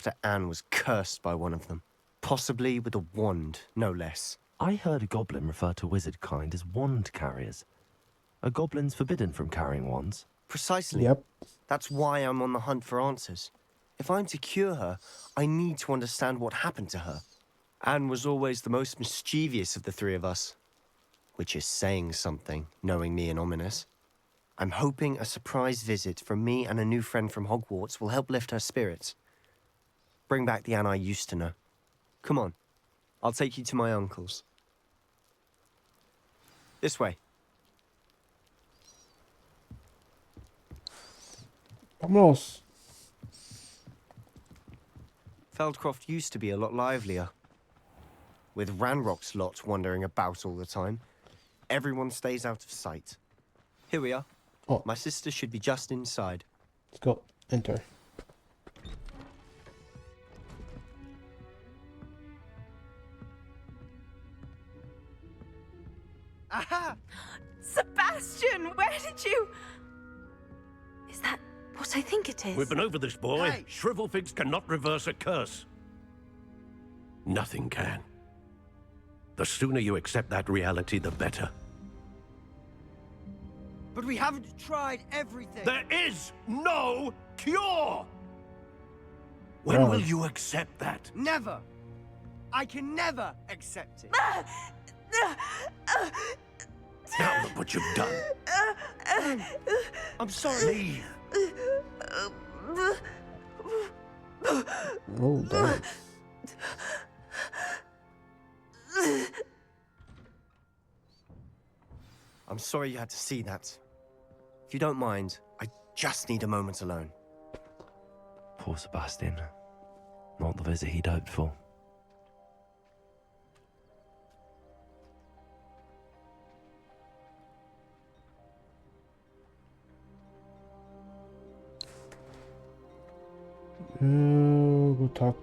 after Anne was cursed by one of them. Possibly with a wand, no less. I heard a goblin refer to wizard kind as wand carriers. Are goblins forbidden from carrying wands? Precisely. Yep. That's why I'm on the hunt for answers. If I'm to cure her, I need to understand what happened to her. Anne was always the most mischievous of the three of us. Which is saying something, knowing me and Ominous. I'm hoping a surprise visit from me and a new friend from Hogwarts will help lift her spirits. Bring back the Anne I used to know. Come on, I'll take you to my uncle's. This way. Vámonos. Feldcroft used to be a lot livelier. With Ranrock's lot wandering about all the time, everyone stays out of sight. Here we are. Oh. My sister should be just inside. Let's go. Enter. Aha! Sebastian, where did you... Is that what I think it is? We've been over this, boy. Hey! Shrivelfigs cannot reverse a curse. Nothing can. The sooner you accept that reality, the better. But we haven't tried everything. There is no cure! When Right. will you accept that? Never. I can never accept it. Now look what you've done. I'm sorry. Leave. Oh, damn. I'm sorry you had to see that. If you don't mind, I just need a moment alone. Poor Sebastian. Not the visit he'd hoped for. We'll talk.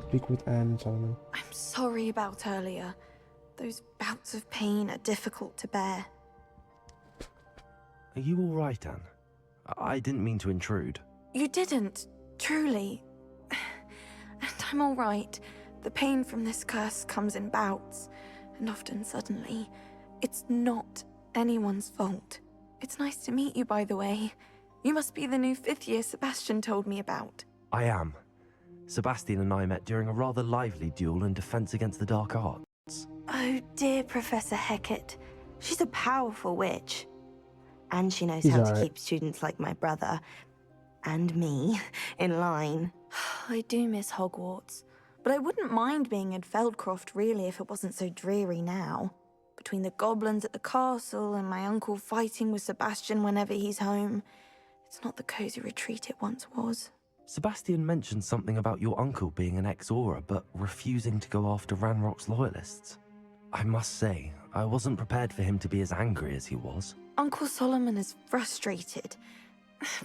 Speak with Anne and Solomon. I'm sorry about earlier. Those bouts of pain are difficult to bear. Are you all right, Anne? I didn't mean to intrude. You didn't, truly. And I'm all right. The pain from this curse comes in bouts, and often suddenly. It's not anyone's fault. It's nice to meet you, by the way. You must be the new 5th year Sebastian told me about. I am. Sebastian and I met during a rather lively duel in defense against the dark arts. Oh, dear Professor Hecat. She's a powerful witch. And she knows He's how alright. to keep students like my brother, and me, in line. I do miss Hogwarts, but I wouldn't mind being in Feldcroft, really, if it wasn't so dreary now. Between the goblins at the castle and my uncle fighting with Sebastian whenever he's home, it's not the cozy retreat it once was. Sebastian mentioned something about your uncle being an ex-Auror, but refusing to go after Ranrock's loyalists. I must say, I wasn't prepared for him to be as angry as he was. Uncle Solomon is frustrated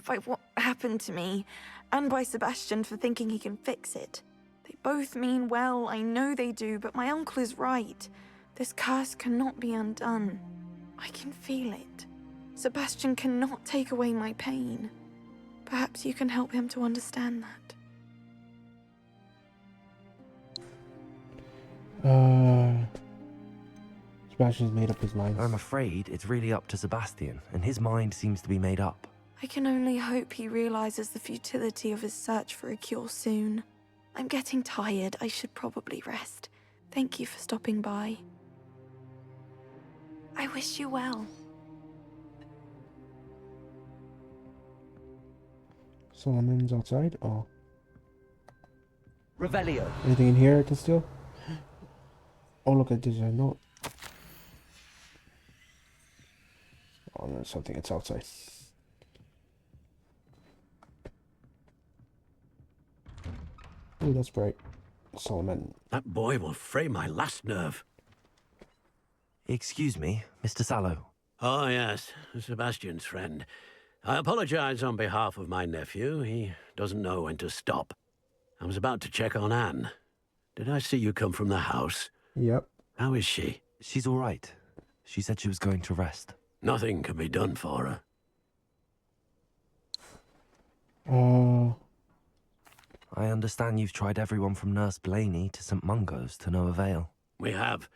by what happened to me, and by Sebastian for thinking he can fix it. They both mean well, I know they do, but my uncle is right. This curse cannot be undone. I can feel it. Sebastian cannot take away my pain. Perhaps you can help him to understand that. Sebastian's made up his mind. I'm afraid it's really up to Sebastian, and his mind seems to be made up. I can only hope he realizes the futility of his search for a cure soon. I'm getting tired. I should probably rest. Thank you for stopping by. I wish you well. Solomon's outside. Oh. Revelio. Anything in here I can steal? Oh, look at this. I know. Oh, no, something. It's outside. Oh, that's bright. Solomon. That boy will fray my last nerve. Excuse me, Mr. Sallow. Oh, yes, Sebastian's friend. I apologize on behalf of my nephew. He doesn't know when to stop. I was about to check on Anne. Did I see you come from the house? Yep. How is she? She's all right. She said she was going to rest. Nothing can be done for her. I understand you've tried everyone from Nurse Blaney to St. Mungo's to no avail. We have.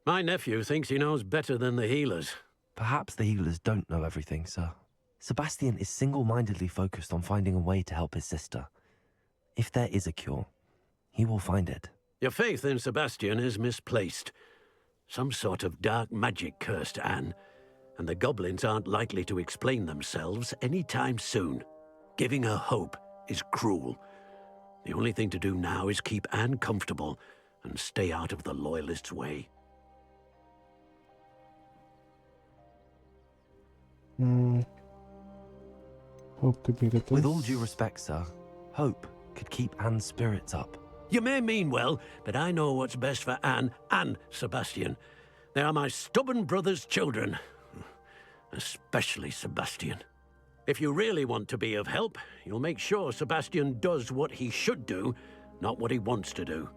My nephew thinks he knows better than the healers. Perhaps the healers don't know everything, sir. Sebastian is single-mindedly focused on finding a way to help his sister. If there is a cure, he will find it. Your faith in Sebastian is misplaced. Some sort of dark magic cursed Anne, and the goblins aren't likely to explain themselves anytime soon. Giving her hope is cruel. The only thing to do now is keep Anne comfortable and stay out of the Loyalists' way. Hope could be good thing. With all due respect, sir, hope could keep Anne's spirits up. You may mean well, but I know what's best for Anne and Sebastian. They are my stubborn brother's children. Especially Sebastian. If you really want to be of help, you'll make sure Sebastian does what he should do, not what he wants to do.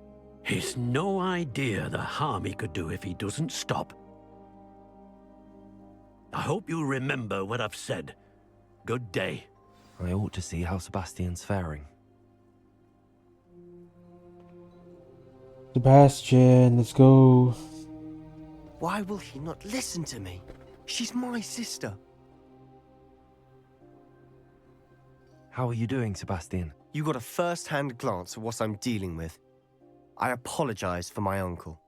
He's no idea the harm he could do if he doesn't stop. I hope you'll remember what I've said. Good day. I ought to see how Sebastian's faring. Sebastian, let's go. Why will he not listen to me? She's my sister. How are you doing, Sebastian? You got a first-hand glance at what I'm dealing with. I apologize for my uncle.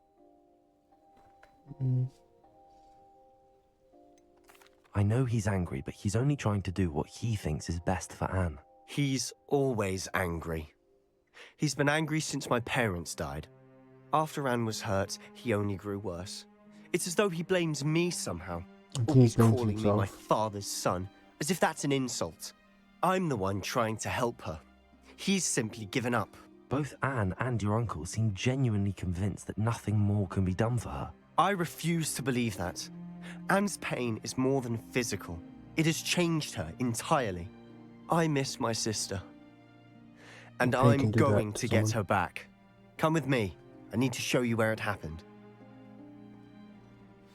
I know he's angry, but he's only trying to do what he thinks is best for Anne. He's always angry. He's been angry since my parents died. After Anne was hurt, he only grew worse. It's as though he blames me somehow. Always calling me my father's son, as if that's an insult. I'm the one trying to help her. He's simply given up. Both Anne and your uncle seem genuinely convinced that nothing more can be done for her. I refuse to believe that. Anne's pain is more than physical. It has changed her entirely. I miss my sister. And I'm going to get her back. Come with me. I need to show you where it happened.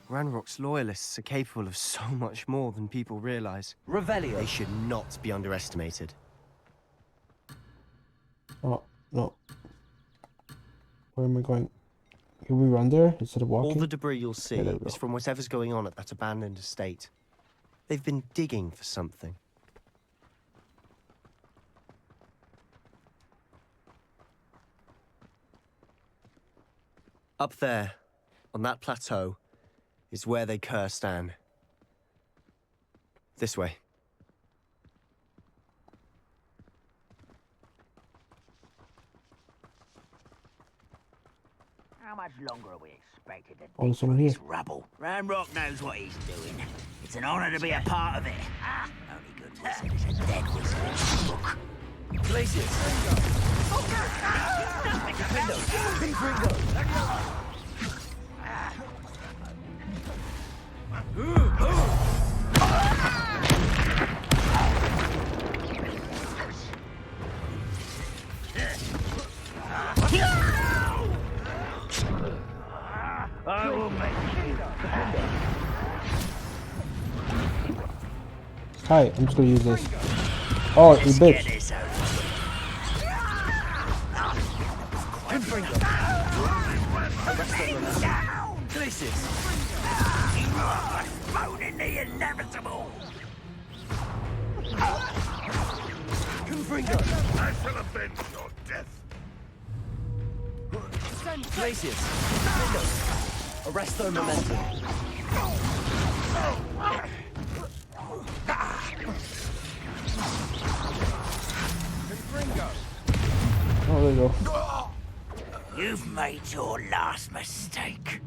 Ranrock's loyalists are capable of so much more than people realize. Revelio. They should not be underestimated. Oh, no. Where am I going? Can we run there instead of walking? All the debris you'll see there we is go. from whatever's going on at that abandoned estate. They've been digging for something. Up there, on that plateau, is where they cursed Anne. This way. How much longer are we expected to Oh, dig there's someone through here. this rubble? Ranrock knows what he's doing. It's an honor to be a part of it. Only good wizard is a dead wizard in the book. I will make you. Hi, I'm just gonna use this. Oh, you Get bitch. this over. Moaning the inevitable. I shall avenge your death. Arrest their momentum. Oh, there you go. You've made your last mistake.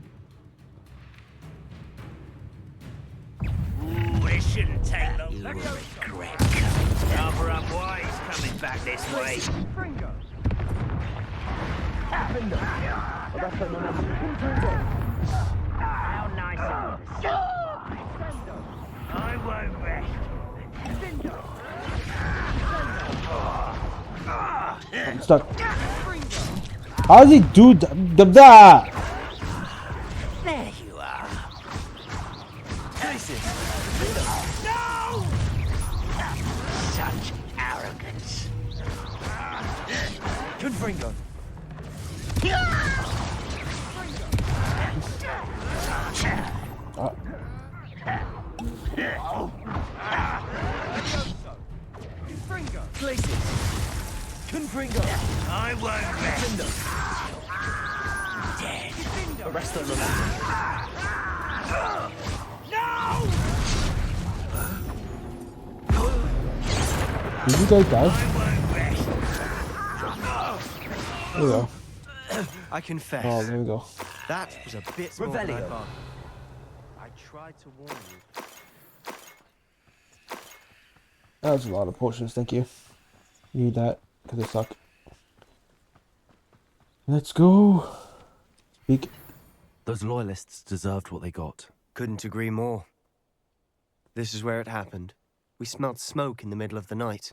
Ooh, this shouldn't take long. You will regret coming. Rather unwise coming back this way. How nice of you. I won't rest. I'm stuck. How does he do that? There you are. No! Such arrogance. Confringo! Confringo! Glacius! Confringo! I won't rest. Dead! Dead. Arresto Momentum! No! Did you guys die? I won't rest. There we go. I confess. Oh, there we go. That was a bit more than I Revelio. bargained. I tried to warn you. That was a lot of potions, thank you. Need that, because they suck. Let's go. Speak. Those loyalists deserved what they got. Couldn't agree more. This is where it happened. We smelled smoke in the middle of the night.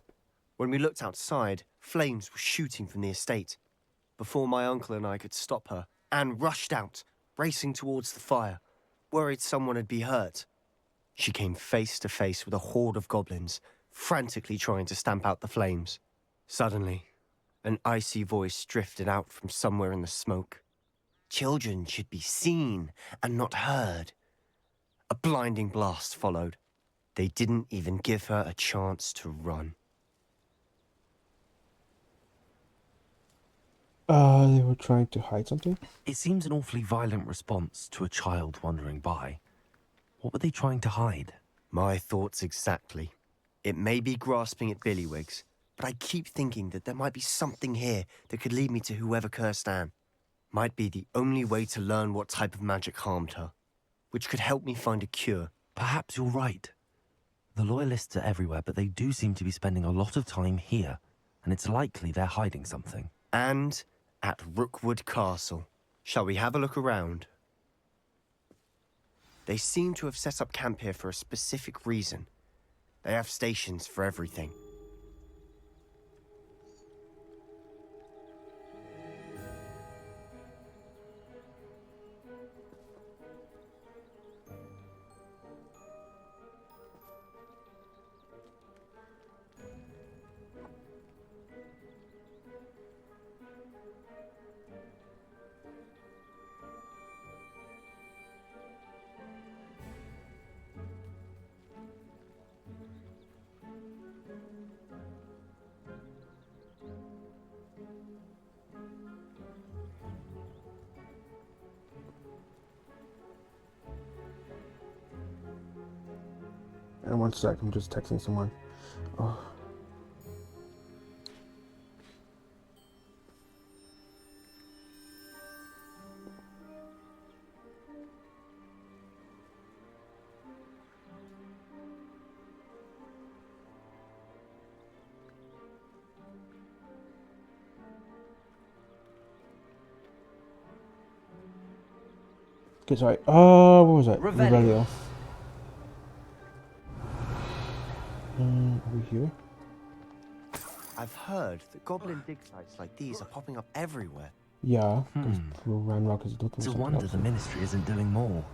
When we looked outside, flames were shooting from the estate. Before my uncle and I could stop her, Anne rushed out, racing towards the fire, worried someone had been hurt. She came face to face with a horde of goblins, frantically trying to stamp out the flames. Suddenly, an icy voice drifted out from somewhere in the smoke. Children should be seen and not heard. A blinding blast followed. They didn't even give her a chance to run. They were trying to hide something? It seems an awfully violent response to a child wandering by. What were they trying to hide? My thoughts exactly. It may be grasping at Billywigs, but I keep thinking that there might be something here that could lead me to whoever cursed Anne. Might be the only way to learn what type of magic harmed her, which could help me find a cure. Perhaps you're right. The loyalists are everywhere, but they do seem to be spending a lot of time here, and it's likely they're hiding something. And at Rookwood Castle. Shall we have a look around? They seem to have set up camp here for a specific reason. They have stations for everything. And 1 sec, I'm just texting someone. Oh. Okay, sorry. What was that? Revelio. Over here? I've heard that goblin dig sites like these are popping up everywhere. Yeah, because Ranrock is looking for It's a something wonder else. the ministry isn't doing more.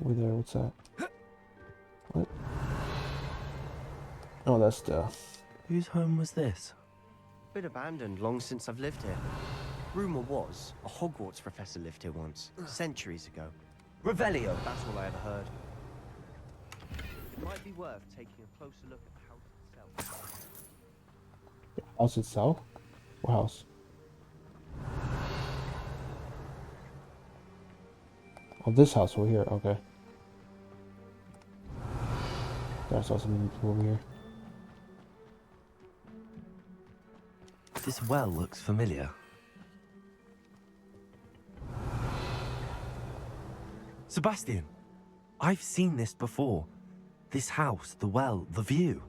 Over there, what's that? What? Oh, that's the... Whose home was this? Been abandoned long since I've lived here. Rumor was a Hogwarts professor lived here once, centuries ago. Revelio. That's all I ever heard. It might be worth taking a closer look at the house itself. House itself? What house? Oh, this house over here, okay. There's also many people over here. This well looks familiar. Sebastian, I've seen this before. This house, the well, the view.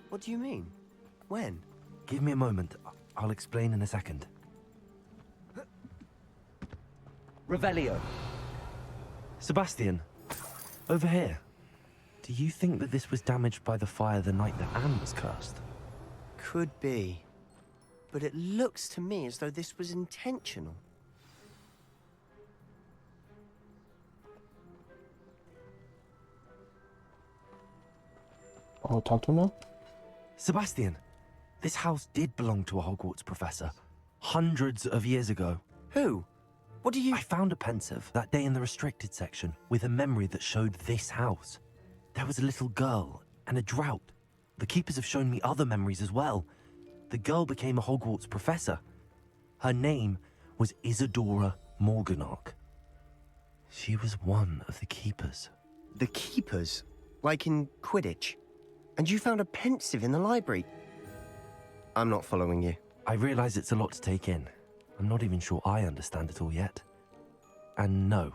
What do you mean? When? Give me a moment. I'll explain in a second. Revelio. Sebastian, over here. Do you think that this was damaged by the fire the night that Anne was cursed? Could be. But it looks to me as though this was intentional. Oh, talk to him now? Sebastian, this house did belong to a Hogwarts professor. Hundreds of years ago. Who? What do you... I found a pensive that day in the restricted section with a memory that showed this house. There was a little girl and a drought. The keepers have shown me other memories as well. The girl became a Hogwarts professor. Her name was Isadora Morganach. She was one of the keepers. The keepers? Like in Quidditch? And you found a pensive in the library? I'm not following you. I realize it's a lot to take in. I'm not even sure I understand it all yet. And no,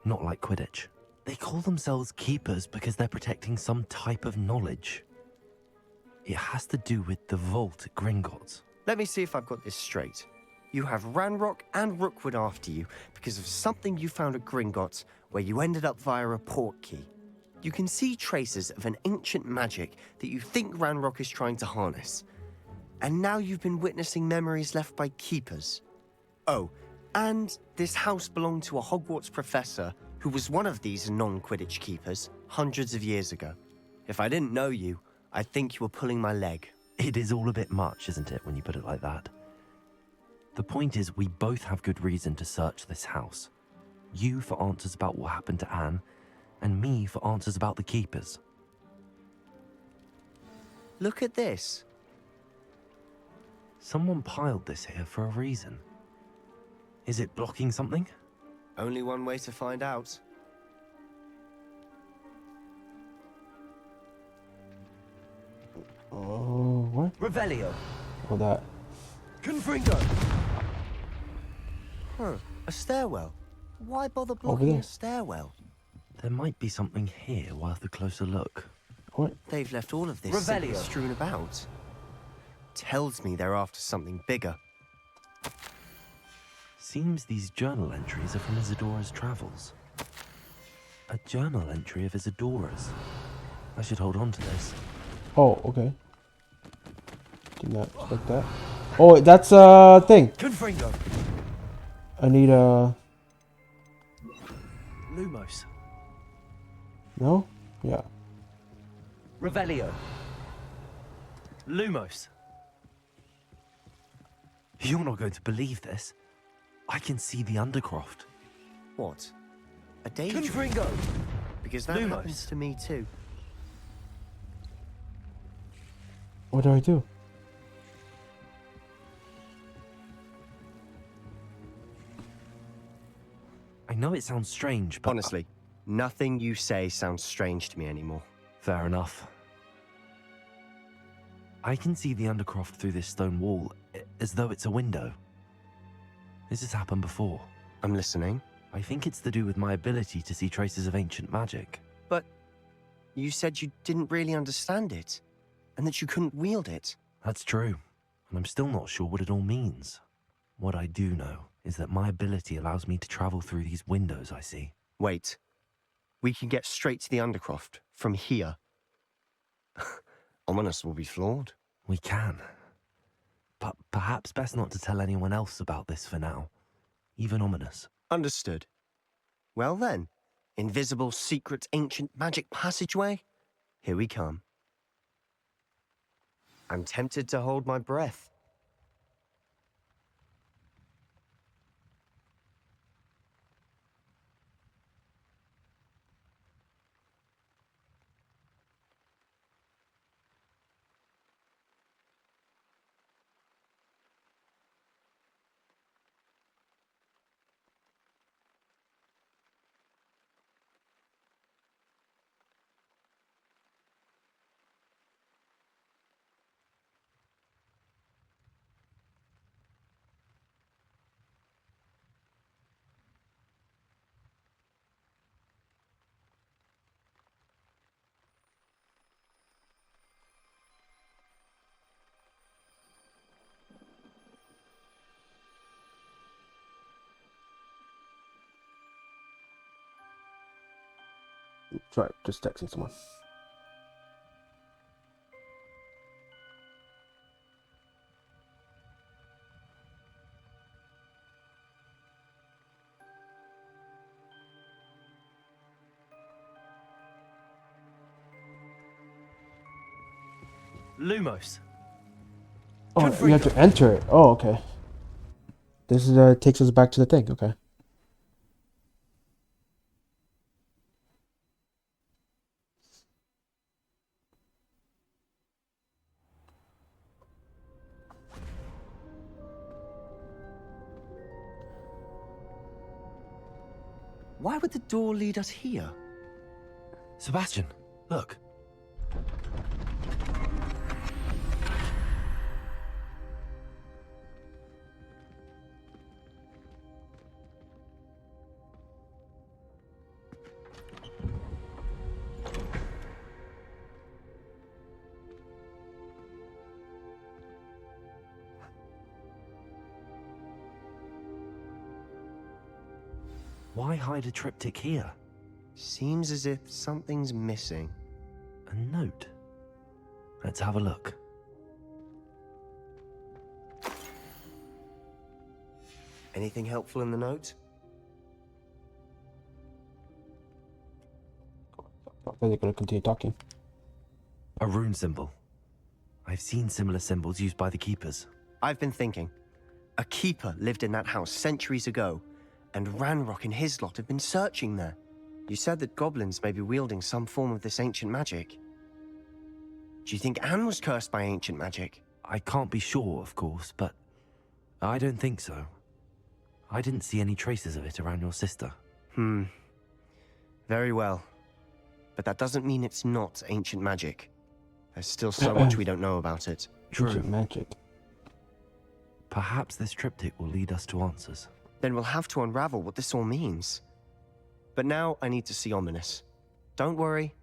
not like Quidditch. They call themselves keepers because they're protecting some type of knowledge. It has to do with the vault at Gringotts. Let me see if I've got this straight. You have Ranrock and Rookwood after you because of something you found at Gringotts where you ended up via a port key. You can see traces of an ancient magic that you think Ranrock is trying to harness. And now you've been witnessing memories left by keepers. Oh, and this house belonged to a Hogwarts professor who was one of these non-Quidditch keepers hundreds of years ago. If I didn't know you, I'd think you were pulling my leg. It is all a bit much, isn't it, when you put it like that? The point is, we both have good reason to search this house. You for answers about what happened to Anne, and me for answers about the keepers. Look at this. Someone piled this here for a reason. Is it blocking something? Only one way to find out. Oh, what? Revelio. Oh, that. Confringo. Huh, a stairwell. Why bother Over blocking there. a stairwell? There might be something here worth a closer look. What? They've left all of this Revelio. simply strewn about. Tells me they're after something bigger. Seems these journal entries are from Isadora's travels. A journal entry of Isadora's. I should hold on to this. Oh, okay. Did not expect that. Oh, that's a thing. Confringo. I need a... Lumos. No? Yeah. Revelio. Lumos. You're not going to believe this. I can see the Undercroft. What? A daydream? Confringo. Because that Lumos. happens to me too. What do I do? I know it sounds strange, but... Honestly, nothing you say sounds strange to me anymore. Fair enough. I can see the Undercroft through this stone wall, as though it's a window. This has happened before. I'm listening. I think it's to do with my ability to see traces of ancient magic. But you said you didn't really understand it, and that you couldn't wield it. That's true, and I'm still not sure what it all means. What I do know is that my ability allows me to travel through these windows I see. Wait. We can get straight to the Undercroft from here. Ominous will be flawed. We can. But perhaps best not to tell anyone else about this for now. Even Ominous. Understood. Well then, invisible, secret, ancient magic passageway? Here we come. I'm tempted to hold my breath. Sorry, just texting someone. Lumos. Oh, you have to enter it. Oh, okay. This is takes us back to the thing. Okay. Why would the door lead us here? Sebastian, look. Why hide a triptych here? Seems as if something's missing. A note. Let's have a look. Anything helpful in the note? I thought they're gonna continue talking. A rune symbol. I've seen similar symbols used by the keepers. I've been thinking. A keeper lived in that house centuries ago, and Ranrock and his lot have been searching there. You said that goblins may be wielding some form of this ancient magic. Do you think Anne was cursed by ancient magic? I can't be sure, of course, but I don't think so. I didn't see any traces of it around your sister. Very well. But that doesn't mean it's not ancient magic. There's still so much we don't know about it. Ancient magic. Perhaps this triptych will lead us to answers. Then we'll have to unravel what this all means. But now I need to see Ominous. Don't worry,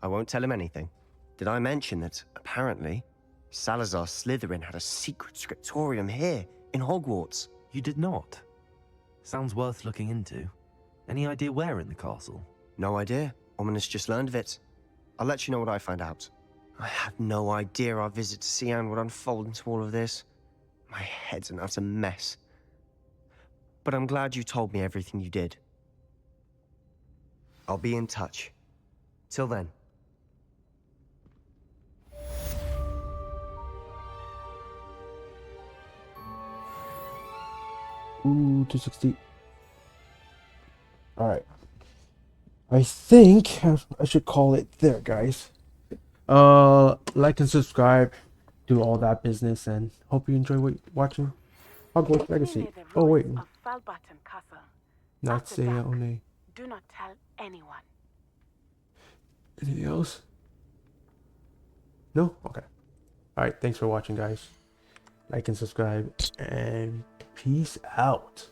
I won't tell him anything. Did I mention that, apparently, Salazar Slytherin had a secret scriptorium here in Hogwarts? You did not? Sounds worth looking into. Any idea where in the castle? No idea. Ominous just learned of it. I'll let you know what I find out. I had no idea our visit to Cian would unfold into all of this. My head's an utter mess. But I'm glad you told me everything you did. I'll be in touch. Till then. Ooh, 260. Alright. I think I should call it there, guys. Like and subscribe, do all that business, and hope you enjoy watching Hogwarts Legacy. Oh wait, not say only. Do not tell anyone. Anything else? No? Okay. Alright, thanks for watching, guys. Like and subscribe, and peace out.